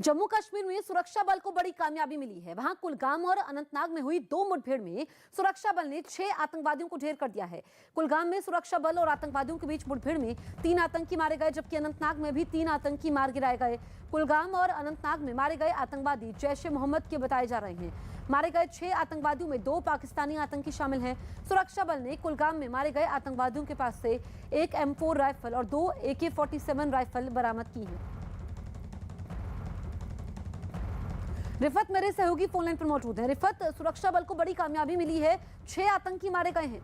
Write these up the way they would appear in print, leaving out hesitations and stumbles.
जम्मू कश्मीर में सुरक्षा बल को बड़ी कामयाबी मिली है। वहां कुलगाम और अनंतनाग में हुई 2 मुठभेड़ में सुरक्षा बल ने 6 आतंकवादियों को ढेर कर दिया है। कुलगाम में सुरक्षा बल और आतंकवादियों के बीच मुठभेड़ में 3 आतंकी मारे गए, जबकि अनंतनाग में भी 3 आतंकी मार गिराए गए। कुलगाम और अनंतनाग में मारे गए आतंकवादी जैश ए मोहम्मद के बताए जा रहे हैं। मारे गए 6 आतंकवादियों में 2 पाकिस्तानी आतंकी शामिल हैं। सुरक्षा बल ने कुलगाम में मारे गए आतंकवादियों के पास से एक M4 राइफल और 2 AK-47 राइफल बरामद की है। रिफत मेरे सहयोगी फोनलाइन पर मौजूद है। रिफत, सुरक्षा बल को बड़ी कामयाबी मिली है, 6 आतंकी मारे गए हैं।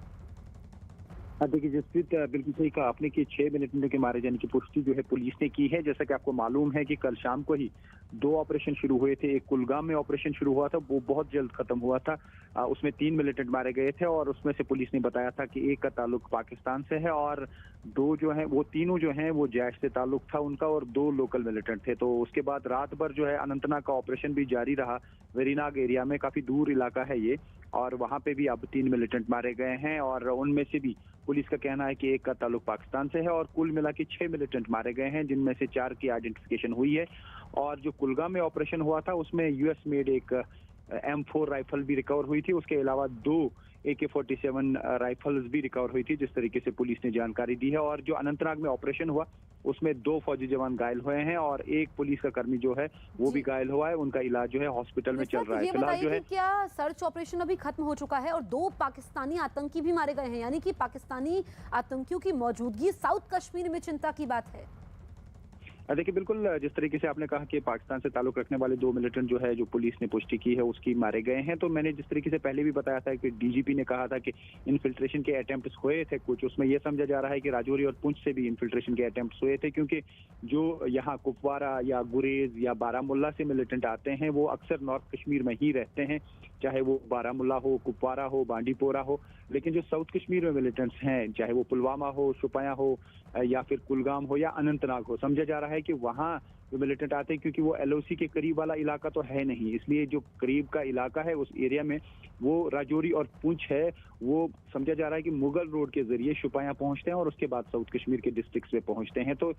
देखिए जसप्रीत, बिल्कुल सही कहा आपने कि 6 मिलिटेंट के मारे जाने की पुष्टि जो है पुलिस ने की है। जैसा कि आपको मालूम है कि कल शाम को ही 2 ऑपरेशन शुरू हुए थे। एक कुलगाम में ऑपरेशन शुरू हुआ था, वो बहुत जल्द खत्म हुआ था। उसमें 3 मिलिटेंट मारे गए थे और उसमें से पुलिस ने बताया था कि एक का ताल्लुक पाकिस्तान से है और 2 जो है वो तीनों जो हैं वो जैश से ताल्लुक था उनका और 2 लोकल मिलिटेंट थे। तो उसके बाद रात भर जो है अनंतनाग का ऑपरेशन भी जारी रहा। वेरीनाग एरिया में काफी दूर इलाका है ये, और वहां पे भी अब 3 मिलिटेंट मारे गए हैं और उनमें से भी पुलिस का कहना है कि एक का ताल्लुक पाकिस्तान से है और कुल मिला के 6 मिलिटेंट मारे गए हैं, जिनमें से 4 की आइडेंटिफिकेशन हुई है। और जो कुलगाम में ऑपरेशन हुआ था उसमें यूएस मेड एक M4 राइफल भी रिकवर हुई थी। उसके अलावा 2 AK-47 राइफल्स भी रिकवर हुई थी, जिस तरीके से पुलिस ने जानकारी दी है। और जो अनंतनाग में ऑपरेशन हुआ उसमें 2 फौजी जवान घायल हुए हैं और एक पुलिस का कर्मी जो है वो भी घायल हुआ है। उनका इलाज जो है हॉस्पिटल में चल रहा है। फिलहाल जो है क्या सर्च ऑपरेशन अभी खत्म हो चुका है और 2 पाकिस्तानी आतंकी भी मारे गए हैं, यानी कि पाकिस्तानी आतंकियों की मौजूदगी साउथ कश्मीर में चिंता की बात है। देखिए बिल्कुल, जिस तरीके से आपने कहा कि पाकिस्तान से ताल्लुक रखने वाले 2 मिलिटेंट जो है जो पुलिस ने पुष्टि की है उसकी मारे गए हैं, तो मैंने जिस तरीके से पहले भी बताया था कि डीजीपी ने कहा था कि इन्फिल्ट्रेशन के अटेम्प्ट्स हुए थे कुछ, उसमें यह समझा जा रहा है कि राजौरी और पुंछ से भी इन्फिल्ट्रेशन के अटेम्प्ट्स हुए थे, क्योंकि जो यहाँ कुपवारा या गुरेज या बारामुल्ला से मिलिटेंट आते हैं वो अक्सर नॉर्थ कश्मीर में ही रहते हैं, चाहे वो बारामुल्ला हो, कुपवारा हो, बांडीपोरा हो। लेकिन जो साउथ कश्मीर में मिलिटेंट्स हैं, चाहे वो पुलवामा हो, शोपियां हो या फिर कुलगाम हो या अनंतनाग हो, समझा जा रहा है कि वहाँ जो मिलिटेंट आते हैं, क्योंकि वो LOC के करीब वाला इलाका तो है नहीं, इसलिए जो करीब का इलाका है उस एरिया में वो राजौरी और पुंछ है, वो समझा जा रहा है कि मुगल रोड के जरिए शोपियां पहुंचते हैं और उसके बाद साउथ कश्मीर के डिस्ट्रिक्ट्स में पहुंचते हैं। तो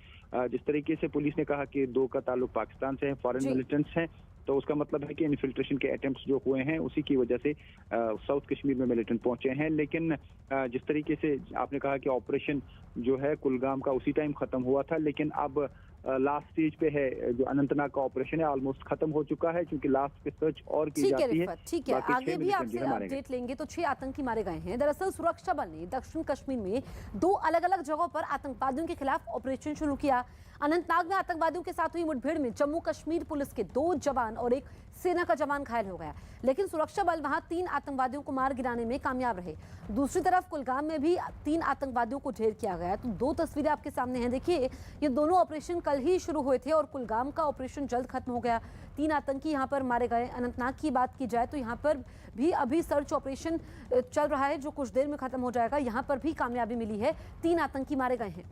जिस तरीके से पुलिस ने कहा कि 2 का ताल्लुक पाकिस्तान से है, फॉरेन मिलिटेंट्स हैं, तो उसका मतलब है कि इन्फिल्ट्रेशन के अटेम्प्ट्स जो हुए हैं उसी की वजह से साउथ कश्मीर में मिलिटेंट पहुंचे हैं। लेकिन जिस तरीके से आपने कहा कि ऑपरेशन जो है कुलगाम का उसी टाइम खत्म हुआ था, लेकिन अब लास्ट स्टेज पे है, जो अनंतनाग का ऑपरेशन है ऑलमोस्ट खत्म हो चुका है, क्योंकि लास्ट पे सर्च और की जाती है। ठीक है, आगे भी आपसे अपडेट लेंगे। तो 6 आतंकी मारे गए हैं। दरअसल सुरक्षा बल ने दक्षिण कश्मीर में 2 अलग-अलग जगहों पर आतंकवादियों के खिलाफ ऑपरेशन शुरू किया। अनंतनाग में आतंकवादियों के साथ हुई मुठभेड़ में जम्मू कश्मीर पुलिस के 2 जवान और एक सेना का जवान घायल हो गया, लेकिन सुरक्षा बल वहां 3 आतंकवादियों को मार गिराने में कामयाब रहे। दूसरी तरफ कुलगाम में भी 3 आतंकवादियों को ढेर किया गया। तो 2 तस्वीरें आपके सामने हैं। देखिए, ये दोनों ऑपरेशन कल ही शुरू हुए थे और कुलगाम का ऑपरेशन जल्द खत्म हो गया। 3 आतंकी यहां पर मारे गए। अनंतनाग की बात की जाए तो यहां पर भी अभी सर्च ऑपरेशन चल रहा है, जो कुछ देर में खत्म हो जाएगा। यहां पर भी कामयाबी मिली है, 3 आतंकी मारे गए हैं।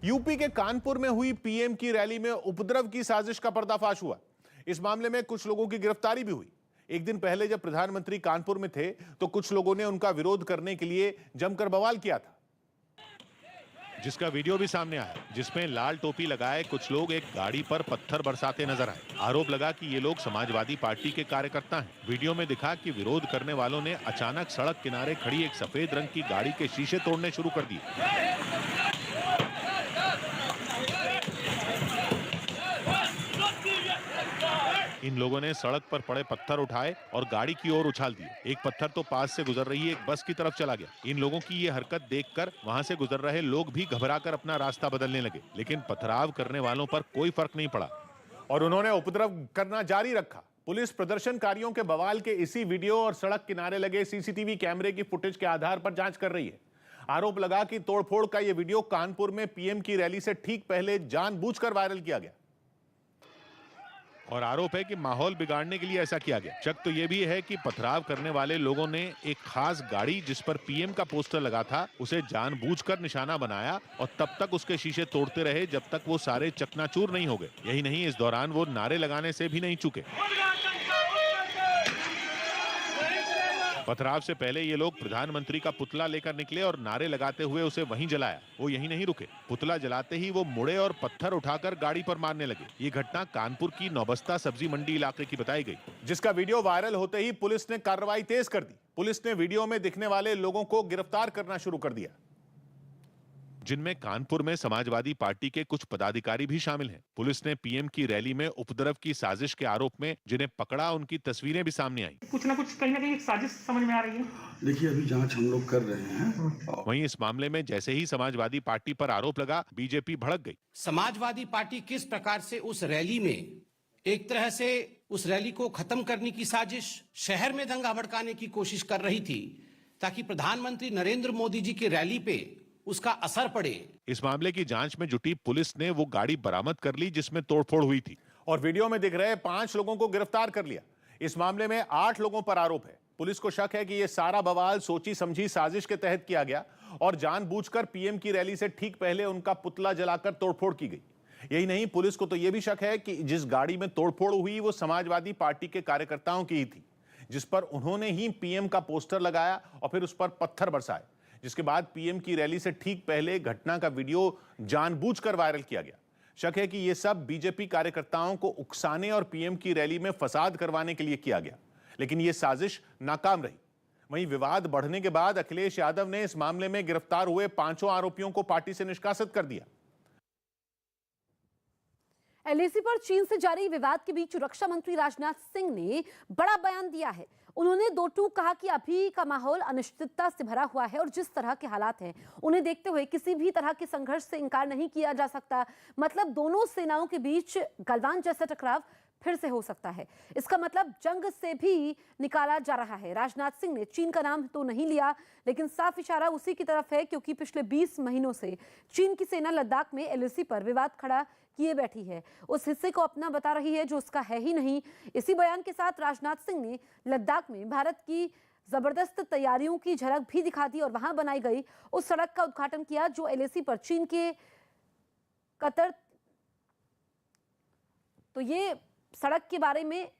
यूपी के कानपुर में हुई पीएम की रैली में उपद्रव की साजिश का पर्दाफाश हुआ। इस मामले में कुछ लोगों की गिरफ्तारी भी हुई। एक दिन पहले जब प्रधानमंत्री कानपुर में थे तो कुछ लोगों ने उनका विरोध करने के लिए जमकर बवाल किया था, जिसका वीडियो भी सामने आया, जिसमें लाल टोपी लगाए कुछ लोग एक गाड़ी पर पत्थर बरसाते नजर आए। आरोप लगा कि ये लोग समाजवादी पार्टी के कार्यकर्ता हैं। वीडियो में दिखा कि विरोध करने वालों ने अचानक सड़क किनारे खड़ी एक सफेद रंग की गाड़ी के शीशे तोड़ने शुरू कर दिए। इन लोगों ने सड़क पर पड़े पत्थर उठाए और गाड़ी की ओर उछाल दिए। एक पत्थर तो पास से गुजर रही एक बस की तरफ चला गया। इन लोगों की ये हरकत देखकर वहां से गुजर रहे लोग भी घबराकर अपना रास्ता बदलने लगे, लेकिन पथराव करने वालों पर कोई फर्क नहीं पड़ा और उन्होंने उपद्रव करना जारी रखा। पुलिस प्रदर्शनकारियों के बवाल के इसी वीडियो और सड़क किनारे लगे CCTV कैमरे की फुटेज के आधार पर जांच कर रही है। आरोप लगा कि तोड़फोड़ का यह वीडियो कानपुर में पीएम की रैली से ठीक पहले जानबूझकर वायरल किया गया और आरोप है कि माहौल बिगाड़ने के लिए ऐसा किया गया। शक तो यह भी है कि पथराव करने वाले लोगों ने एक खास गाड़ी जिस पर पीएम का पोस्टर लगा था उसे जानबूझकर निशाना बनाया और तब तक उसके शीशे तोड़ते रहे जब तक वो सारे चकनाचूर नहीं हो गए। यही नहीं, इस दौरान वो नारे लगाने से भी नहीं चूके। पथराव से पहले ये लोग प्रधानमंत्री का पुतला लेकर निकले और नारे लगाते हुए उसे वहीं जलाया। वो यहीं नहीं रुके, पुतला जलाते ही वो मुड़े और पत्थर उठाकर गाड़ी पर मारने लगे। ये घटना कानपुर की नौबस्ता सब्जी मंडी इलाके की बताई गई, जिसका वीडियो वायरल होते ही पुलिस ने कार्रवाई तेज कर दी। पुलिस ने वीडियो में दिखने वाले लोगों को गिरफ्तार करना शुरू कर दिया, जिनमें कानपुर में समाजवादी पार्टी के कुछ पदाधिकारी भी शामिल हैं। पुलिस ने पीएम की रैली में उपद्रव की साजिश के आरोप में जिन्हें पकड़ा, उनकी तस्वीरें भी सामने आई। कुछ ना कुछ कहीं ना कहीं एक साजिश समझ में आ रही है। देखिए, अभी जांच हम लोग कर रहे हैं। वहीं इस मामले में जैसे ही समाजवादी पार्टी पर आरोप लगा, बीजेपी भड़क गई। समाजवादी पार्टी किस प्रकार से उस रैली में एक तरह से उस रैली को खत्म करने की साजिश, शहर में दंगा भड़काने की कोशिश कर रही थी ताकि प्रधानमंत्री नरेंद्र मोदी जी की रैली पे उसका असर पड़े। इस मामले की जांच में जुटी पुलिस ने वो गाड़ी बरामद कर ली जिसमें तोड़फोड़ हुई थी और वीडियो में दिख रहे 5 लोगों को गिरफ्तार कर लिया। इस मामले में 8 लोगों पर आरोप है। पुलिस को शक है कि यह सारा बवाल सोची समझी साजिश के तहत किया गया और जानबूझकर पीएम की रैली से ठीक पहले उनका पुतला जलाकर तोड़फोड़ की गई। यही नहीं, पुलिस को तो यह भी शक है कि जिस गाड़ी में तोड़फोड़ हुई वो समाजवादी पार्टी के कार्यकर्ताओं की ही थी, जिस पर उन्होंने ही पीएम का पोस्टर लगाया और फिर उस पर पत्थर बरसाए, जिसके बाद पीएम की रैली से ठीक पहले घटना का वीडियो जानबूझकर वायरल किया गया। शक है कि यह सब बीजेपी कार्यकर्ताओं को उकसाने और पीएम की रैली में फसाद करवाने के लिए किया गया, लेकिन यह साजिश नाकाम रही। वहीं विवाद बढ़ने के बाद अखिलेश यादव ने इस मामले में गिरफ्तार हुए 5 आरोपियों को पार्टी से निष्कासित कर दिया। एलएसी पर चीन से जारी विवाद के बीच रक्षा मंत्री राजनाथ सिंह ने बड़ा बयान दिया है। उन्होंने दो टूक कहा कि अभी का माहौल अनिश्चितता से भरा हुआ है और जिस तरह के हालात हैं उन्हें देखते हुए किसी भी तरह के संघर्ष से इनकार नहीं किया जा सकता। मतलब दोनों सेनाओं के बीच गलवान जैसा टकराव फिर से हो सकता है। इसका मतलब जंग से भी निकाला जा रहा है। राजनाथ सिंह ने चीन का नाम तो नहीं लिया, लेकिन साफ इशारा उसी की तरफ है, क्योंकि पिछले 20 महीनों से चीन की सेना लद्दाख में एलएसी पर विवाद खड़ा किए बैठी है। उस हिस्से को अपना बता रही है जो उसका है ही नहीं। इसी बयान के साथ राजनाथ सिंह ने लद्दाख में भारत की जबरदस्त तैयारियों की झलक भी दिखा दी और वहां बनाई गई उस सड़क का उद्घाटन किया जो एलएसी पर चीन के कतर। तो ये सड़क के बारे में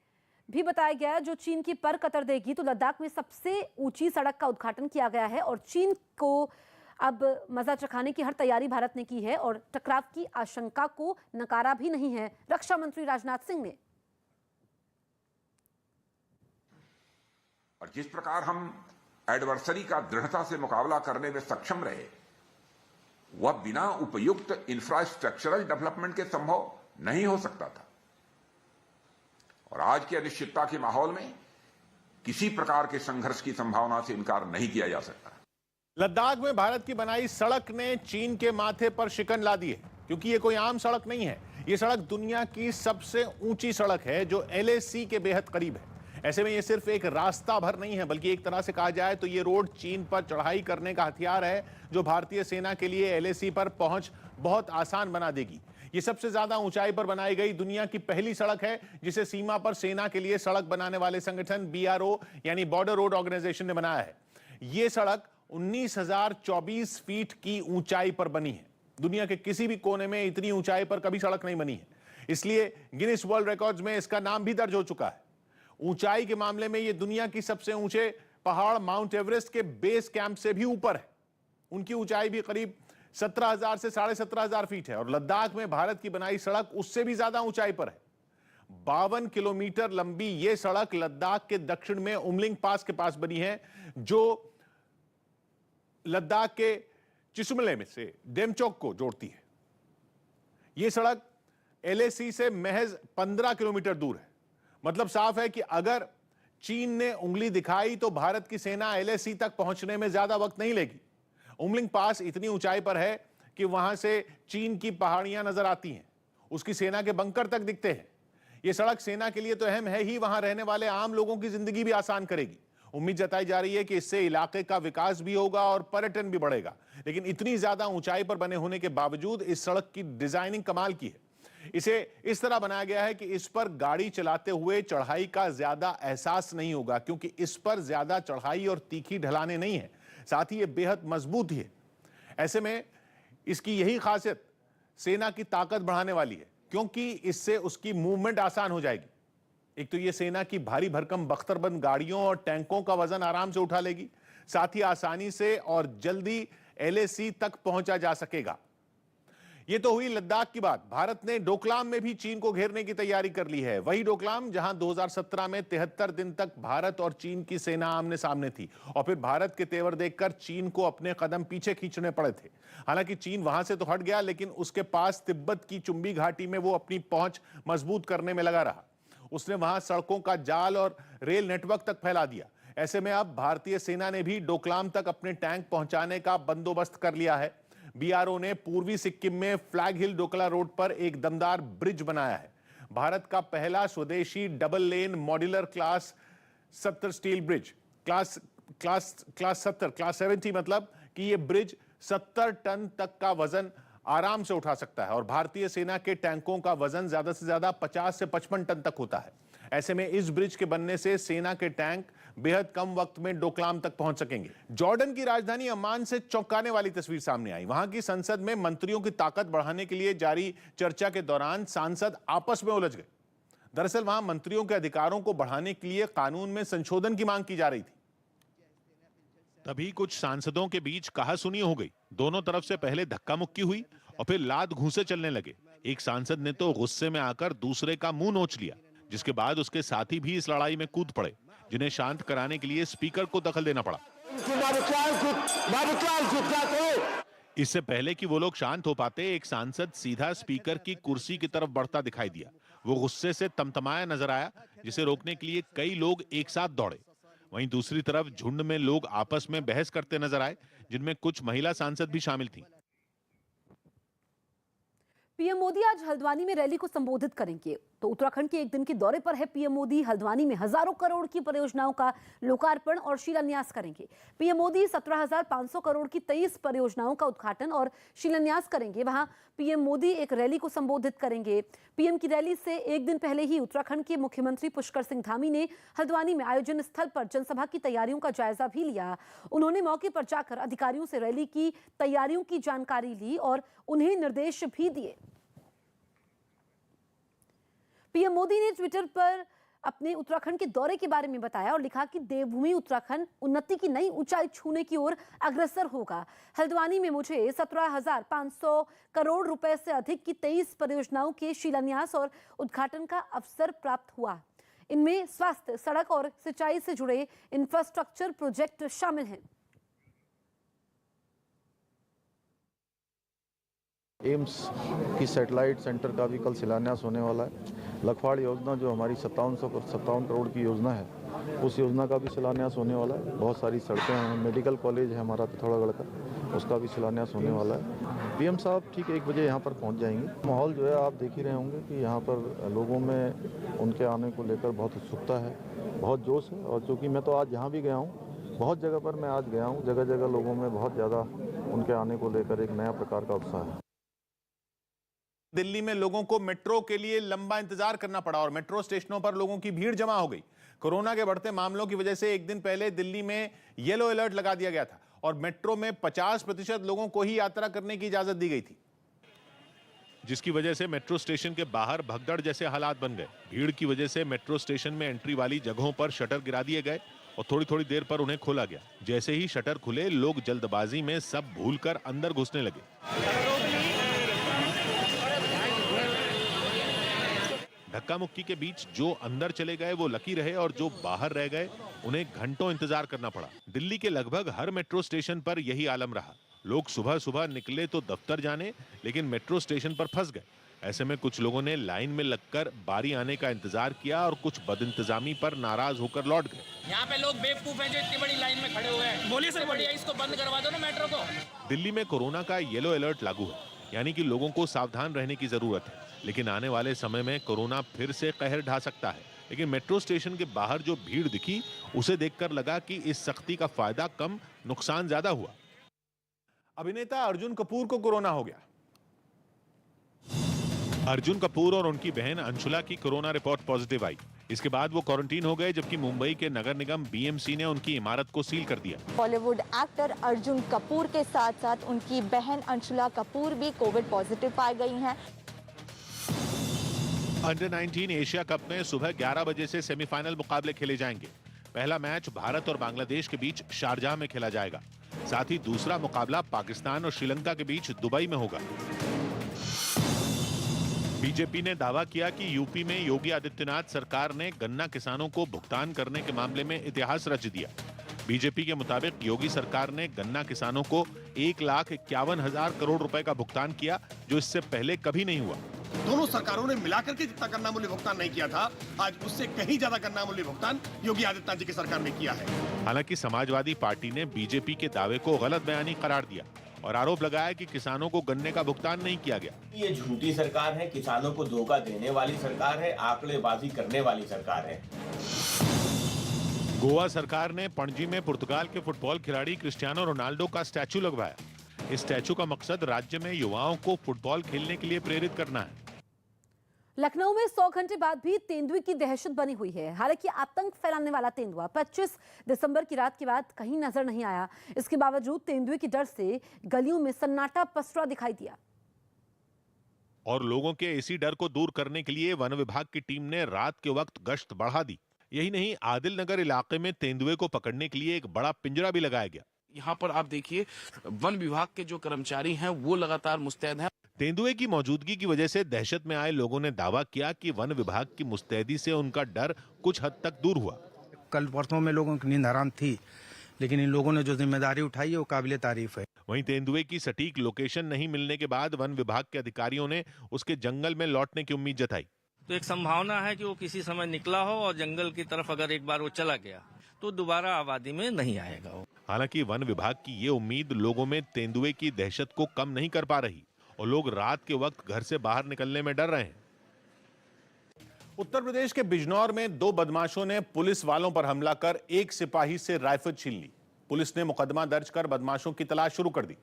भी बताया गया है जो चीन की पर कतर देगी। तो लद्दाख में सबसे ऊंची सड़क का उद्घाटन किया गया है और चीन को अब मजा चखाने की हर तैयारी भारत ने की है और टकराव की आशंका को नकारा भी नहीं है रक्षा मंत्री राजनाथ सिंह ने। और जिस प्रकार हम एडवर्सरी का दृढ़ता से मुकाबला करने में सक्षम रहे, वह बिना उपयुक्त इंफ्रास्ट्रक्चरल डेवलपमेंट के संभव नहीं हो सकता था। और आज की अनिश्चितता के माहौल में किसी प्रकार के संघर्ष की संभावना से इनकार नहीं किया जा सकता। लद्दाख में भारत की बनाई सड़क ने चीन के माथे पर शिकन ला दी है, क्योंकि ये कोई आम सड़क नहीं है। ये सड़क दुनिया की सबसे ऊंची सड़क है जो एलएसी के बेहद करीब है। ऐसे में ये सिर्फ एक रास्ता भर नहीं है, बल्कि एक तरह से कहा जाए तो ये रोड चीन पर चढ़ाई करने का हथियार है जो भारतीय सेना के लिए एलएसी पर पहुंच बहुत आसान बना देगी। ये सबसे ज्यादा ऊंचाई पर बनाई गई दुनिया की पहली सड़क है जिसे सीमा पर सेना के लिए सड़क बनाने वाले संगठन बीआरओ यानी बॉर्डर रोड ऑर्गेनाइजेशन ने बनाया है। ये सड़क 19,024 फीट की ऊंचाई पर बनी है। दुनिया के किसी भी कोने में इतनी ऊंचाई पर कभी सड़क नहीं बनी है, इसलिए गिनीज वर्ल्ड रिकॉर्ड्स में इसका नाम भी दर्ज हो चुका है। ऊंचाई के मामले में यह दुनिया की सबसे ऊंचे पहाड़ माउंट एवरेस्ट के बेस कैंप से भी ऊपर है। उनकी ऊंचाई भी करीब 17,000 से 17,500 फीट है और लद्दाख में भारत की बनाई सड़क उससे भी ज्यादा ऊंचाई पर है। 52 किलोमीटर लंबी यह सड़क लद्दाख के दक्षिण में उमलिंग पास के पास बनी है, जो लद्दाख के चिसुमले में से डेमचोक को जोड़ती है। यह सड़क एलएसी से महज 15 किलोमीटर दूर है। मतलब साफ है कि अगर चीन ने उंगली दिखाई तो भारत की सेना एलएसी तक पहुंचने में ज्यादा वक्त नहीं लेगी। उमलिंग पास इतनी ऊंचाई पर है कि वहां से चीन की पहाड़ियां नजर आती हैं, उसकी सेना के बंकर तक दिखते हैं। यह सड़क सेना के लिए तो अहम है ही, वहां रहने वाले आम लोगों की जिंदगी भी आसान करेगी। उम्मीद जताई जा रही है कि इससे इलाके का विकास भी होगा और पर्यटन भी बढ़ेगा। लेकिन इतनी ज्यादा ऊंचाई पर बने होने के बावजूद इस सड़क की डिजाइनिंग कमाल की है। इसे इस तरह बनाया गया है कि इस पर गाड़ी चलाते हुए चढ़ाई का ज्यादा एहसास नहीं होगा, क्योंकि इस पर ज्यादा चढ़ाई और तीखी ढलाने नहीं है, साथ ही ये बेहद मजबूत है। ऐसे में इसकी यही खासियत सेना की ताकत बढ़ाने वाली है, क्योंकि इससे उसकी मूवमेंट आसान हो जाएगी। एक तो ये सेना की भारी भरकम बख्तरबंद गाड़ियों और टैंकों का वजन आराम से उठा लेगी, साथ ही आसानी से और जल्दी LAC तक पहुंचा जा सकेगा। ये तो हुई लद्दाख की बात। भारत ने डोकलाम में भी चीन को घेरने की तैयारी कर ली है। वही डोकलाम जहां 2017 में 73 दिन तक भारत और चीन की सेना आमने सामने थी और फिर भारत के तेवर देखकर चीन को अपने कदम पीछे खींचने पड़े थे। हालांकि चीन वहां से तो हट गया, लेकिन उसके पास तिब्बत की चुंबी घाटी में वो अपनी पहुंच मजबूत करने में लगा रहा। उसने वहां सड़कों का जाल और रेल नेटवर्क तक फैला दिया। ऐसे में अब भारतीय सेना ने भी डोकलाम तक अपने टैंक पहुंचाने का बंदोबस्त कर लिया है। BRO ने पूर्वी सिक्किम में फ्लैग हिल डोकला रोड पर एक दमदार ब्रिज बनाया है। भारत का पहला स्वदेशी double lane modular class 70 steel bridge. Class 70 मतलब कि ये ब्रिज 70 टन तक का वजन आराम से उठा सकता है और भारतीय सेना के टैंकों का वजन ज्यादा से ज्यादा 50 से 55 टन तक होता है। ऐसे में इस ब्रिज के बनने से सेना के टैंक बेहद कम वक्त में डोकलाम तक पहुंच सकेंगे। जॉर्डन की राजधानी अम्मान से चौंकाने वाली तस्वीर सामने आई। वहां की संसद में मंत्रियों की ताकत बढ़ाने के लिए जारी चर्चा के दौरान सांसद आपस में उलझ गए। दरअसल वहां मंत्रियों के अधिकारों को बढ़ाने के लिए कानून में संशोधन की मांग की जा रही थी। तभी कुछ सांसदों के बीच कहासुनी हो गई। दोनों तरफ से पहले धक्का मुक्की हुई और फिर लात घूंसे चलने लगे। एक सांसद ने तो गुस्से में आकर दूसरे का मुंह नोच लिया, जिसके बाद उसके साथी भी इस लड़ाई में कूद पड़े, जिन्हें शांत कराने के लिए स्पीकर को दखल देना पड़ा। इससे पहले कि वो लोग शांत हो पाते, एक सांसद सीधा स्पीकर की कुर्सी की तरफ बढ़ता दिखाई दिया। वो गुस्से से तमतमाया नजर आया, जिसे रोकने के लिए कई लोग एक साथ दौड़े। वहीं दूसरी तरफ झुंड में लोग आपस में बहस करते नजर आए, जिनमें कुछ महिला सांसद भी शामिल थीं। पीएम मोदी आज हल्द्वानी में रैली को संबोधित करेंगे। तो उत्तराखंड के एक दिन के दौरे पर है पीएम मोदी। हल्द्वानी में हजारों करोड़ की परियोजनाओं का लोकार्पण और शिलान्यास करेंगे। पीएम मोदी 17,500 करोड़ की 23 परियोजनाओं का उद्घाटन और शिलान्यास करेंगे। वहां पीएम मोदी एक रैली को संबोधित करेंगे। पीएम की रैली से एक दिन पहले ही उत्तराखंड के मुख्यमंत्री पुष्कर सिंह धामी ने हल्द्वानी में आयोजन स्थल पर जनसभा की तैयारियों का जायजा भी लिया। उन्होंने मौके पर जाकर अधिकारियों से रैली की तैयारियों की जानकारी ली और उन्हें निर्देश भी दिए। पीएम मोदी ने ट्विटर पर अपने उत्तराखंड के दौरे के बारे में बताया और लिखा कि देवभूमि उत्तराखंड उन्नति की नई ऊंचाई छूने की ओर अग्रसर होगा। हल्द्वानी में मुझे 17,500 करोड़ रुपए से अधिक की 23 परियोजनाओं के शिलान्यास और उद्घाटन का अवसर प्राप्त हुआ। इनमें स्वास्थ्य, सड़क और सिंचाई से जुड़े इंफ्रास्ट्रक्चर प्रोजेक्ट शामिल हैं। एम्स की सैटेलाइट सेंटर का भी कल शिलान्यास होने वाला है। लखवाड़ योजना जो हमारी 57 करोड़ की योजना है, उस योजना का भी शिलान्यास होने वाला है। बहुत सारी सड़कें हैं, मेडिकल कॉलेज है हमारा पिथौरागढ़ का, उसका भी शिलान्यास होने वाला है। पीएम साहब ठीक 1 बजे यहाँ पर पहुँच जाएंगे। माहौल जो है आप देख ही रहे होंगे कि यहाँ पर लोगों में उनके आने को लेकर बहुत उत्सुकता है, बहुत जोश है। और चूँकि मैं तो आज यहाँ भी गया हूँ, बहुत जगह पर मैं आज गया हूँ, जगह जगह लोगों में बहुत ज़्यादा उनके आने को लेकर एक नया प्रकार का उत्साह है। दिल्ली में लोगों को मेट्रो के लिए लंबा इंतजार करना पड़ा और मेट्रो स्टेशनों पर लोगों की भीड़ जमा हो गई। कोरोना के बढ़ते मामलों की वजह से एक दिन पहले दिल्ली में येलो अलर्ट लगा दिया गया था और मेट्रो में 50% लोगों को ही यात्रा करने की इजाजत दी गई थी, जिसकी वजह से मेट्रो स्टेशन के बाहर भगदड़ जैसे हालात बन गए। भीड़ की वजह से मेट्रो स्टेशन में एंट्री वाली जगहों पर शटर गिरा दिए गए और थोड़ी देर पर उन्हें खोला गया। जैसे ही शटर खुले, लोग जल्दबाजी में सब भूलकर अंदर घुसने लगे। धक्का मुक्की के बीच जो अंदर चले गए वो लकी रहे और जो बाहर रह गए उन्हें घंटों इंतजार करना पड़ा। दिल्ली के लगभग हर मेट्रो स्टेशन पर यही आलम रहा। लोग सुबह सुबह निकले तो दफ्तर जाने, लेकिन मेट्रो स्टेशन पर फंस गए। ऐसे में कुछ लोगों ने लाइन में लगकर बारी आने का इंतजार किया और कुछ बदइंतजामी पर नाराज होकर लौट गए। यहाँ पे लोग बेवकूफ हैं जो इतनी बड़ी लाइन में खड़े हुए हैं। बोलिए सर, बढ़िया इसको बंद करवा दो ना मेट्रो को। दिल्ली में कोरोना का येलो अलर्ट लागू है, यानी कि लोगों को सावधान रहने की जरूरत है। लेकिन आने वाले समय में कोरोना फिर से कहर ढा सकता है। लेकिन मेट्रो स्टेशन के बाहर जो भीड़ दिखी, उसे देखकर लगा कि इस सख्ती का फायदा कम, नुकसान ज्यादा हुआ। अभिनेता अर्जुन कपूर को कोरोना हो गया। अर्जुन कपूर और उनकी बहन अंशुला की कोरोना रिपोर्ट पॉजिटिव आई। इसके बाद वो क्वारंटीन हो गए, जबकि मुंबई के नगर निगम BMC ने उनकी इमारत को सील कर दिया। बॉलीवुड एक्टर अर्जुन कपूर के साथ साथ उनकी बहन अंशुला कपूर भी कोविड पॉजिटिव पाई गई हैं। अंडर 19 एशिया कप में सुबह 11 बजे से सेमीफाइनल मुकाबले खेले जाएंगे। पहला मैच भारत और बांग्लादेश के बीच शारजाह में खेला जाएगा। साथ ही दूसरा मुकाबला पाकिस्तान और श्रीलंका के बीच दुबई में होगा। बीजेपी ने दावा किया कि यूपी में योगी आदित्यनाथ सरकार ने गन्ना किसानों को भुगतान करने के मामले में इतिहास रच दिया। बीजेपी के मुताबिक योगी सरकार ने गन्ना किसानों को 1,51,000 करोड़ रुपए का भुगतान किया, जो इससे पहले कभी नहीं हुआ। दोनों सरकारों ने मिलाकर के जितना गन्ना मूल्य भुगतान नहीं किया था, आज उससे कहीं ज्यादा गन्ना मूल्य भुगतान योगी आदित्यनाथ जी की सरकार ने किया है। हालांकि समाजवादी पार्टी ने बीजेपी के दावे को गलत बयानी करार दिया और आरोप लगाया कि किसानों को गन्ने का भुगतान नहीं किया गया। ये झूठी सरकार है, किसानों को धोखा देने वाली सरकार है, आंकड़ेबाजी करने वाली सरकार है। गोवा सरकार ने पणजी में पुर्तगाल के फुटबॉल खिलाड़ी क्रिस्टियानो रोनाल्डो का स्टैचू लगवाया। इस स्टैचू का मकसद राज्य में युवाओं को फुटबॉल खेलने के लिए प्रेरित करना है। लखनऊ में 100 घंटे बाद भी तेंदुए की दहशत बनी हुई है। हालांकि आतंक फैलाने वाला तेंदुआ 25 दिसंबर की रात के बाद कहीं नजर नहीं आया। इसके बावजूद तेंदुए की डर से गलियों में सन्नाटा पसरा दिखाई दिया। और लोगों के इसी डर को दूर करने के लिए वन विभाग की टीम ने रात के वक्त गश्त बढ़ा दी। यही नहीं, आदिल नगर इलाके में तेंदुए को पकड़ने के लिए एक बड़ा पिंजरा भी लगाया गया। यहाँ पर आप देखिए, वन विभाग के जो कर्मचारी हैं वो लगातार मुस्तैद हैं। तेंदुए की मौजूदगी की वजह से दहशत में आए लोगों ने दावा किया कि वन विभाग की मुस्तैदी से उनका डर कुछ हद तक दूर हुआ। कल परसों में लोगों की नींद हराम थी, लेकिन इन लोगों ने जो जिम्मेदारी उठाई है वो काबिले तारीफ है। वहीं तेंदुए की सटीक लोकेशन नहीं मिलने के बाद वन विभाग के अधिकारियों ने उसके जंगल में लौटने की उम्मीद जताई। तो एक संभावना है कि वो किसी समय निकला हो और जंगल की तरफ अगर एक बार वो चला गया तो दोबारा आबादी में नहीं आएगा वो। हालांकि वन विभाग की ये उम्मीद लोगों में तेंदुए की दहशत को कम नहीं कर पा रही और लोग रात के वक्त घर से बाहर निकलने में डर रहे हैं। उत्तर प्रदेश के बिजनौर में 2 बदमाशों ने पुलिस वालों पर हमला कर एक सिपाही से राइफल छीन ली। पुलिस ने मुकदमा दर्ज कर बदमाशों की तलाश शुरू कर दी।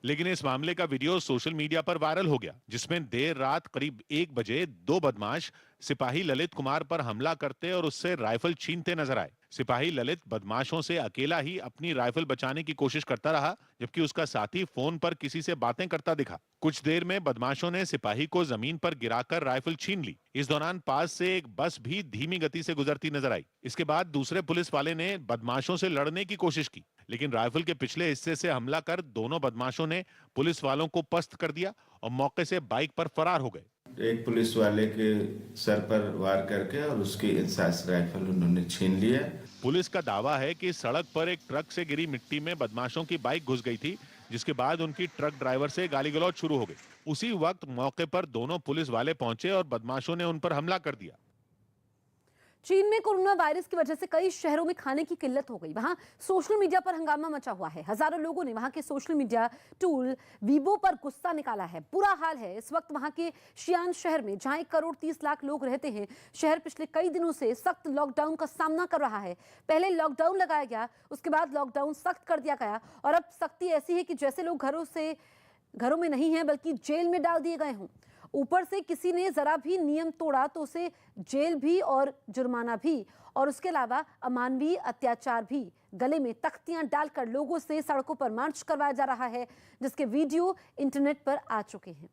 लेकिन इस मामले का वीडियो सोशल मीडिया पर वायरल हो गया, जिसमें देर रात करीब 1 बजे 2 बदमाश सिपाही ललित कुमार पर हमला करते और उससे राइफल छीनते नजर आए। सिपाही ललित बदमाशों से अकेला ही अपनी राइफल बचाने की कोशिश करता रहा, जबकि उसका साथी फोन पर किसी से बातें करता दिखा। कुछ देर में बदमाशों ने सिपाही को जमीन पर गिराकर राइफल छीन ली। इस दौरान पास से एक बस भी धीमी गति से गुजरती नजर आई। इसके बाद दूसरे पुलिस वाले ने बदमाशों से लड़ने की कोशिश की, लेकिन राइफल के पिछले हिस्से से हमला कर दोनों बदमाशों ने पुलिस वालों को पस्त कर दिया और मौके से बाइक पर फरार हो गए। एक पुलिस वाले के सर पर वार करके और उसकी इंसास राइफल उन्होंने छीन लिया। पुलिस का दावा है कि सड़क पर एक ट्रक से गिरी मिट्टी में बदमाशों की बाइक घुस गई थी, जिसके बाद उनकी ट्रक ड्राइवर से गाली गलौज शुरू हो गई। उसी वक्त मौके पर दोनों पुलिस वाले पहुंचे और बदमाशों ने उन पर हमला कर दिया। चीन में कोरोना वायरस की वजह से कई शहरों में खाने की किल्लत हो गई। वहां सोशल मीडिया पर हंगामा मचा हुआ है। हजारों लोगों ने वहां के सोशल मीडिया टूल वीबो पर गुस्सा निकाला है। बुरा हाल है इस वक्त वहां के शियान शहर में, जहां 1 करोड़ 30 लाख लोग रहते हैं। शहर पिछले कई दिनों से सख्त लॉकडाउन का सामना कर रहा है। पहले लॉकडाउन लगाया गया, उसके बाद लॉकडाउन सख्त कर दिया गया और अब सख्ती ऐसी है कि जैसे लोग घरों में नहीं है बल्कि जेल में डाल दिए गए हों। ऊपर से किसी ने जरा भी नियम तोड़ा तो उसे जेल भी और जुर्माना भी, और उसके अलावा अमानवीय अत्याचार भी। गले में तख्तियां डालकर लोगों से सड़कों पर मार्च करवाया जा रहा है, जिसके वीडियो इंटरनेट पर आ चुके हैं।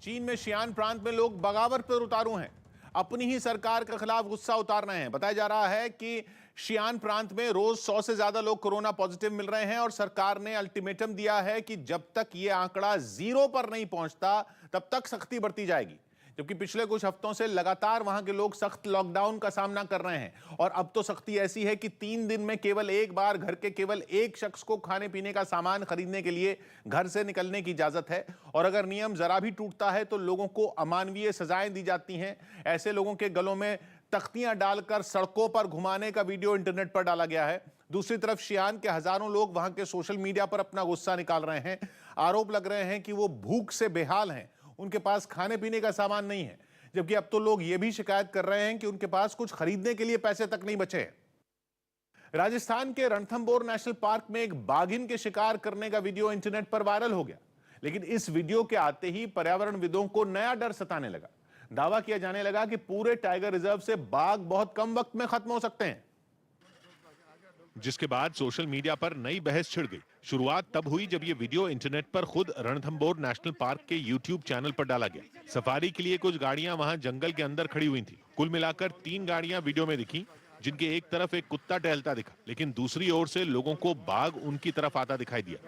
चीन में शियान प्रांत में लोग बगावत पर उतारू हैं, अपनी ही सरकार के खिलाफ गुस्सा उतार रहे हैं। बताया जा रहा है कि शियान प्रांत में रोज 100 से ज्यादा लोग कोरोना पॉजिटिव मिल रहे हैं और सरकार ने अल्टीमेटम दिया है कि जब तक यह आंकड़ा 0 पर नहीं पहुंचता तब तक सख्ती बरती जाएगी। जबकि पिछले कुछ हफ्तों से लगातार वहां के लोग सख्त लॉकडाउन का सामना कर रहे हैं और अब तो सख्ती ऐसी है कि 3 दिन में केवल एक बार घर के केवल एक शख्स को खाने पीने का सामान खरीदने के लिए घर से निकलने की इजाजत है। और अगर नियम जरा भी टूटता है तो लोगों को अमानवीय सजाएं दी जाती हैं। ऐसे लोगों के गलों में तख्तियां डालकर सड़कों पर घुमाने का वीडियो इंटरनेट पर डाला गया है। दूसरी तरफ शियान के हजारों लोग वहां के सोशल मीडिया पर अपना गुस्सा निकाल रहे हैं। आरोप लग रहे हैं कि वो भूख से बेहाल हैं, उनके पास खाने पीने का सामान नहीं है। जबकि अब तो लोग ये भी शिकायत कर रहे हैं कि उनके पास कुछ खरीदने के लिए पैसे तक नहीं बचे। राजस्थान के रणथंभौर नेशनल पार्क में एक बाघिन के शिकार करने का वीडियो इंटरनेट पर वायरल हो गया, लेकिन इस वीडियो के आते ही पर्यावरणविदों को नया डर सताने लगा। दावा किया जाने लगा कि पूरे टाइगर रिजर्व से बाघ बहुत कम वक्त में खत्म हो सकते हैं। जिसके बाद सोशल मीडिया पर नई बहस छिड़ गई। शुरुआत तब हुई जब ये वीडियो इंटरनेट पर खुद रणथंभौर नेशनल पार्क के यूट्यूब चैनल पर डाला गया। सफारी के लिए कुछ गाड़ियां वहां जंगल के अंदर खड़ी हुई थी। कुल मिलाकर 3 गाड़ियां वीडियो में दिखी, जिनके एक तरफ एक कुत्ता टहलता दिखा, लेकिन दूसरी ओर से लोगों को बाघ उनकी तरफ आता दिखाई दिया।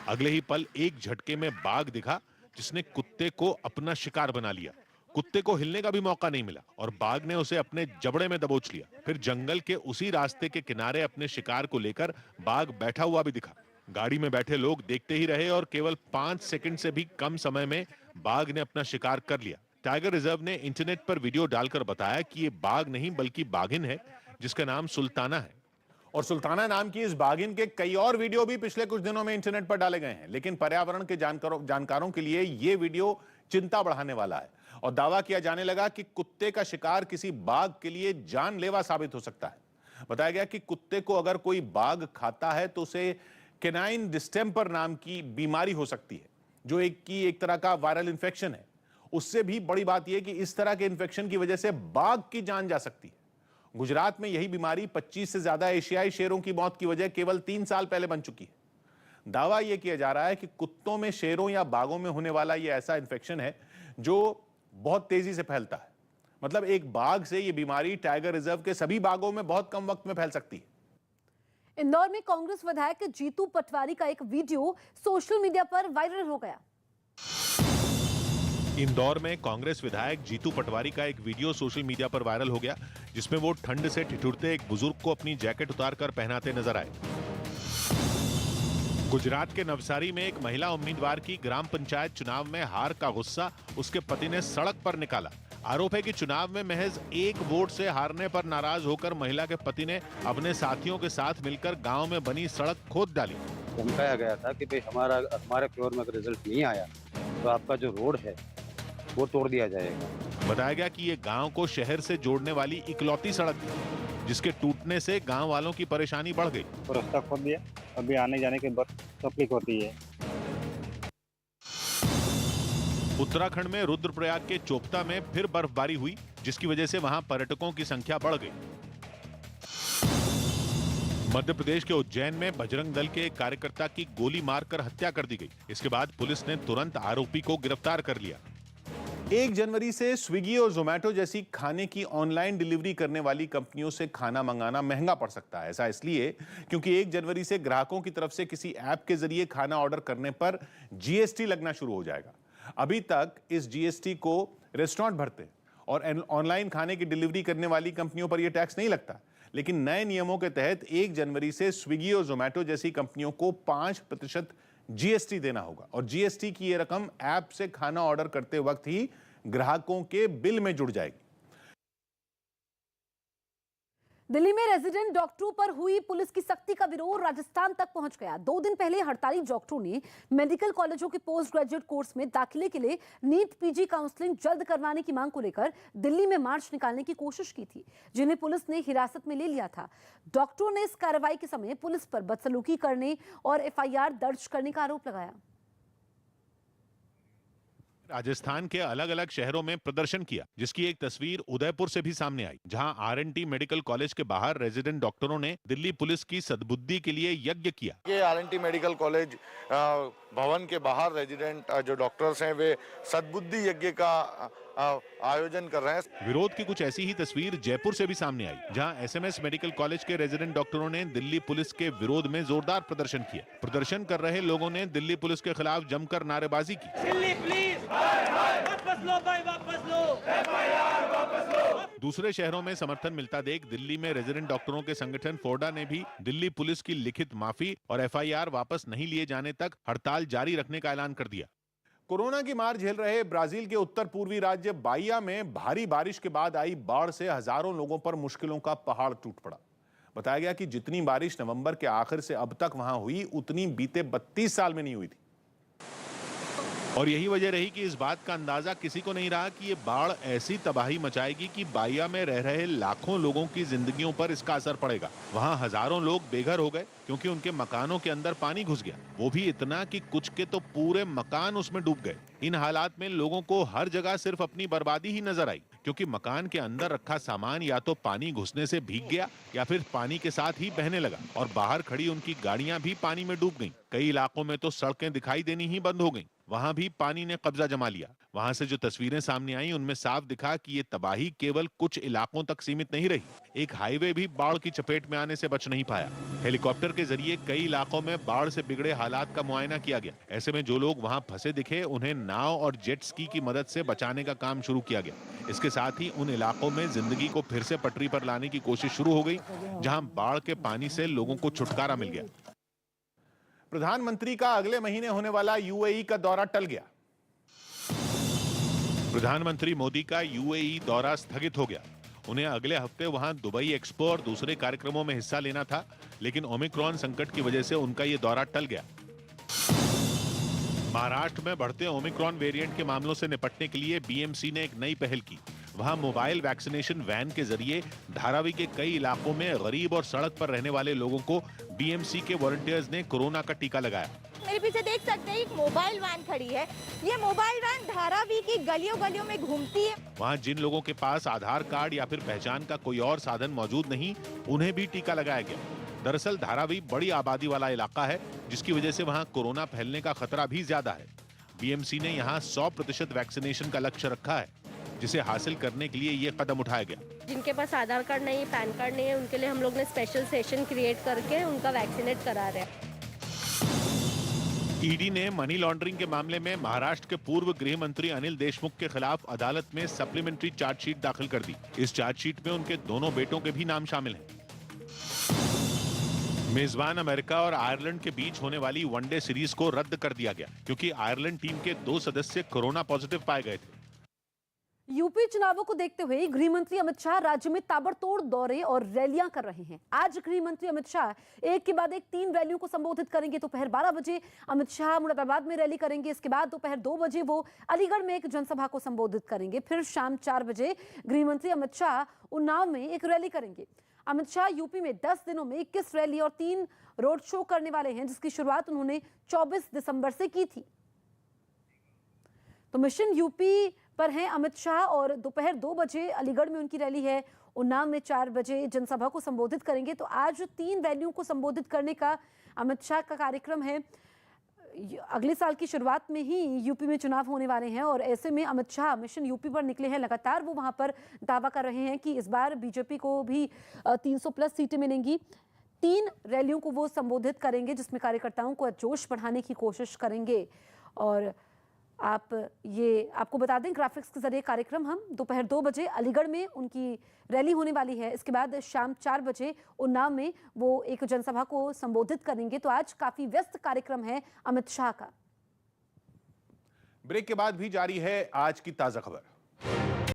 अगले ही पल एक झटके में बाघ दिखा, जिसने कुत्ते को अपना शिकार बना लिया। कुत्ते को हिलने का भी मौका नहीं मिला और बाघ ने उसे अपने जबड़े में दबोच लिया। फिर जंगल के उसी रास्ते के किनारे अपने शिकार को लेकर बाघ बैठा हुआ भी दिखा। गाड़ी में बैठे लोग देखते ही रहे और केवल 5 सेकंड से भी कम समय में बाघ ने अपना शिकार कर लिया। टाइगर रिजर्व ने इंटरनेट पर वीडियो डालकर बताया कि ये बाघ नहीं बल्कि बाघिन है, जिसका नाम सुल्ताना है। और सुल्ताना नाम की इस बाघिन के कई और वीडियो भी पिछले कुछ दिनों में इंटरनेट पर डाले गए हैं, लेकिन पर्यावरण के जानकारों के लिए ये वीडियो चिंता बढ़ाने वाला है और दावा किया जाने लगा कि कुत्ते का शिकार किसी बाघ के लिए जानलेवा साबित हो सकता है। बताया गया कि कुत्ते को अगर कोई बाघ खाता है तो उसे कैनाइन डिस्टेंपर नाम की बीमारी हो सकती है, जो एक तरह का वायरल इंफेक्शन है। उससे भी बड़ी बात यह कि इस तरह के इंफेक्शन की वजह से बाघ की जान जा सकती है। गुजरात में यही बीमारी 25 से ज्यादा एशियाई शेरों की मौत की वजह केवल 3 साल पहले बन चुकी है। दावा यह किया जा रहा है कि कुत्तों में शेरों या बाघों में होने वाला यह ऐसा इंफेक्शन है जो बहुत तेजी से फैलता है। मतलब एक बाघ से यह बीमारी टाइगर रिजर्व के सभी बाघों में बहुत कम वक्त में फैल सकती है। इंदौर में कांग्रेस विधायक जीतू पटवारी का एक वीडियो सोशल मीडिया पर वायरल हो गया। इंदौर में कांग्रेस विधायक जीतू पटवारी का एक वीडियो सोशल मीडिया पर वायरल हो गया, जिसमें वो ठंड से ठिठुरते एक बुजुर्ग को अपनी जैकेट उतारकर पहनाते नजर आए। गुजरात के नवसारी में एक महिला उम्मीदवार की ग्राम पंचायत चुनाव में हार का गुस्सा उसके पति ने सड़क पर निकाला। आरोप है कि चुनाव में महज 1 वोट से हारने पर नाराज होकर महिला के पति ने अपने साथियों के साथ मिलकर गांव में बनी सड़क खोद डाली। धमकाया गया था कि भाई हमारे फेवर में अगर रिजल्ट नहीं आया तो आपका जो रोड है वो तोड़ दिया जाएगा। बताया गया कि ये गांव को शहर से जोड़ने वाली इकलौती सड़क थी, जिसके टूटने से गांव वालों की परेशानी बढ़ गई। तो रास्ता खोद दिया, अभी आने जाने के बहुत तकलीफ होती है। उत्तराखंड में रुद्रप्रयाग के चोपता में फिर बर्फबारी हुई, जिसकी वजह से वहां पर्यटकों की संख्या बढ़ गई। मध्य प्रदेश के उज्जैन में बजरंग दल के एक कार्यकर्ता की गोली मारकर हत्या कर दी गई। इसके बाद पुलिस ने तुरंत आरोपी को गिरफ्तार कर लिया। 1 जनवरी से स्विगी और जोमेटो जैसी खाने की ऑनलाइन डिलीवरी करने वाली कंपनियों से खाना मंगाना महंगा पड़ सकता है। ऐसा इसलिए क्योंकि 1 जनवरी से ग्राहकों की तरफ से किसी ऐप के जरिए खाना ऑर्डर करने पर जीएसटी लगना शुरू हो जाएगा। अभी तक इस जीएसटी को रेस्टोरेंट भरते और ऑनलाइन खाने की डिलीवरी करने वाली कंपनियों पर यह टैक्स नहीं लगता, लेकिन नए नियमों के तहत 1 जनवरी से स्विगी और जोमेटो जैसी कंपनियों को 5% जीएसटी देना होगा और जीएसटी की यह रकम ऐप से खाना ऑर्डर करते वक्त ही ग्राहकों के बिल में जुड़ जाएगी। दिल्ली में रेजिडेंट डॉक्टरों पर हुई पुलिस की सख्ती का विरोध राजस्थान तक पहुंच गया। 2 दिन पहले हड़ताली डॉक्टरों ने मेडिकल कॉलेजों के पोस्ट ग्रेजुएट कोर्स में दाखिले के लिए नीट पीजी काउंसलिंग जल्द करवाने की मांग को लेकर दिल्ली में मार्च निकालने की कोशिश की थी, जिन्हें पुलिस ने हिरासत में ले लिया था। डॉक्टरों ने इस कार्रवाई के समय पुलिस पर बदसलूकी करने और एफआईआर दर्ज करने का आरोप लगाया। राजस्थान के अलग अलग शहरों में प्रदर्शन किया, जिसकी एक तस्वीर उदयपुर से भी सामने आई, जहां आरएनटी मेडिकल कॉलेज के बाहर रेजिडेंट डॉक्टरों ने दिल्ली पुलिस की सद्बुद्धि के लिए यज्ञ किया। ये आरएनटी मेडिकल कॉलेज भवन के बाहर रेजिडेंट जो डॉक्टर्स हैं वे सद्बुद्धि यज्ञ का आयोजन कर रहे हैं। विरोध की कुछ ऐसी ही तस्वीर जयपुर से भी सामने आई, जहां एसएमएस मेडिकल कॉलेज के रेजिडेंट डॉक्टरों ने दिल्ली पुलिस के विरोध में जोरदार प्रदर्शन किया। प्रदर्शन कर रहे लोगों ने दिल्ली पुलिस के खिलाफ जमकर नारेबाजी की। दिल्ली पुलिस वापस लो भाई, वापस लो, एफआईआर वापस लो। दूसरे शहरों में समर्थन मिलता देख दिल्ली में रेजिडेंट डॉक्टरों के संगठन फोर्डा ने भी दिल्ली पुलिस की लिखित माफी और एफआईआर वापस नहीं लिए जाने तक हड़ताल जारी रखने का ऐलान कर दिया। कोरोना की मार झेल रहे ब्राजील के उत्तर पूर्वी राज्य बाहिया में भारी बारिश के बाद आई बाढ़ से हजारों लोगों पर मुश्किलों का पहाड़ टूट पड़ा। बताया गया कि जितनी बारिश नवंबर के आखिर से अब तक वहां हुई, उतनी बीते 32 साल में नहीं हुई थी। और यही वजह रही कि इस बात का अंदाजा किसी को नहीं रहा कि ये बाढ़ ऐसी तबाही मचाएगी कि बाहिया में रह रहे लाखों लोगों की जिंदगियों पर इसका असर पड़ेगा। वहां हजारों लोग बेघर हो गए क्योंकि उनके मकानों के अंदर पानी घुस गया, वो भी इतना कि कुछ के तो पूरे मकान उसमें डूब गए। इन हालात में लोगों को हर जगह सिर्फ अपनी बर्बादी ही नजर आई। क्योंकि मकान के अंदर रखा सामान या तो पानी घुसने से भीग गया या फिर पानी के साथ ही बहने लगा और बाहर खड़ी उनकी गाड़ियां भी पानी में डूब गईं। कई इलाकों में तो सड़कें दिखाई देनी ही बंद हो गईं। वहां भी पानी ने कब्जा जमा लिया। वहां से जो तस्वीरें सामने आई उनमें साफ दिखा कि ये तबाही केवल कुछ इलाकों तक सीमित नहीं रही। एक हाईवे भी बाढ़ की चपेट में आने से बच नहीं पाया। हेलीकॉप्टर के जरिए कई इलाकों में बाढ़ से बिगड़े हालात का मुआयना किया गया। ऐसे में जो लोग वहां फंसे दिखे उन्हें नाव और जेट स्की की मदद से बचाने का काम शुरू किया गया। इसके साथ ही उन इलाकों में जिंदगी को फिर से पटरी पर लाने की कोशिश शुरू हो गई जहां बाढ़ के पानी से लोगों को छुटकारा मिल गया। प्रधानमंत्री का अगले महीने होने वाला यूएई का दौरा टल गया। प्रधानमंत्री मोदी का यूएई दौरा स्थगित हो गया। उन्हें अगले हफ्ते वहां दुबई एक्सपो और दूसरे कार्यक्रमों में हिस्सा लेना था, लेकिन ओमिक्रॉन संकट की वजह से उनका ये दौरा टल गया। महाराष्ट्र में बढ़ते ओमिक्रॉन वेरिएंट के मामलों से निपटने के लिए बीएमसी ने एक नई पहल की। वहां मोबाइल वैक्सीनेशन वैन के जरिए धारावी के कई इलाकों में गरीब और सड़क पर रहने वाले लोगों को बीएमसी के वॉलंटियर्स ने कोरोना का टीका लगाया। मेरे पीछे देख सकते हैं एक मोबाइल वैन खड़ी है। ये मोबाइल वैन धारावी की गलियों गलियों में घूमती है। वहां जिन लोगों के पास आधार कार्ड या फिर पहचान का कोई और साधन मौजूद नहीं, उन्हें भी टीका लगाया गया। दरअसल धारावी बड़ी आबादी वाला इलाका है, जिसकी वजह से वहां कोरोना फैलने का खतरा भी ज्यादा है। बीएमसी ने यहाँ 100% वैक्सीनेशन का लक्ष्य रखा है, जिसे हासिल करने के लिए ये कदम उठाया गया। जिनके पास आधार कार्ड नहीं, पैन कार्ड नहीं है, उनके लिए हम लोग ने स्पेशल सेशन क्रिएट करके उनका वैक्सीनेट करा रहे हैं। ईडी ने मनी लॉन्ड्रिंग के मामले में महाराष्ट्र के पूर्व गृह मंत्री अनिल देशमुख के खिलाफ अदालत में सप्लीमेंट्री चार्जशीट दाखिल कर दी। इस चार्जशीट में उनके दोनों बेटों के भी नाम शामिल हैं। मेजबान अमेरिका और आयरलैंड के बीच होने वाली वनडे सीरीज को रद्द कर दिया गया, क्योंकि आयरलैंड टीम के 2 सदस्य कोरोना पॉजिटिव पाए गए थे। यूपी चुनावों को देखते हुए गृह मंत्री अमित शाह राज्य में ताबड़तोड़ दौरे और रैलियां कर रहे हैं। आज गृह मंत्री अमित शाह एक के बाद एक 3 रैलियों को संबोधित करेंगे। दोपहर 12 बजे अमित शाह मुरादाबाद में रैली करेंगे। इसके बाद दोपहर 2 बजे वो अलीगढ़ में एक जनसभा को संबोधित करेंगे। फिर शाम 4 बजे गृह मंत्री अमित शाह उन्नाव में एक रैली करेंगे। अमित शाह यूपी में 10 दिनों में 21 रैली और 3 रोड शो करने वाले हैं, जिसकी शुरुआत उन्होंने 24 दिसंबर से की थी। तो मिशन यूपी पर हैं अमित शाह और दोपहर 2 बजे अलीगढ़ में उनकी रैली है। उन्नाव में 4 बजे जनसभा को संबोधित करेंगे। तो आज 3 रैलियों को संबोधित करने का अमित शाह का कार्यक्रम है। अगले साल की शुरुआत में ही यूपी में चुनाव होने वाले हैं और ऐसे में अमित शाह मिशन यूपी पर निकले हैं। लगातार वो वहां पर दावा कर रहे हैं कि इस बार बीजेपी को भी 300+ सीटें मिलेंगी। 3 रैलियों को वो संबोधित करेंगे, जिसमें कार्यकर्ताओं को जोश बढ़ाने की कोशिश करेंगे। और आपको बता दें, ग्राफिक्स के जरिए कार्यक्रम हम दोपहर 2 बजे अलीगढ़ में उनकी रैली होने वाली है। इसके बाद शाम 4 बजे उन्नाव में वो एक जनसभा को संबोधित करेंगे। तो आज काफी व्यस्त कार्यक्रम है अमित शाह का। ब्रेक के बाद भी जारी है आज की ताजा खबर।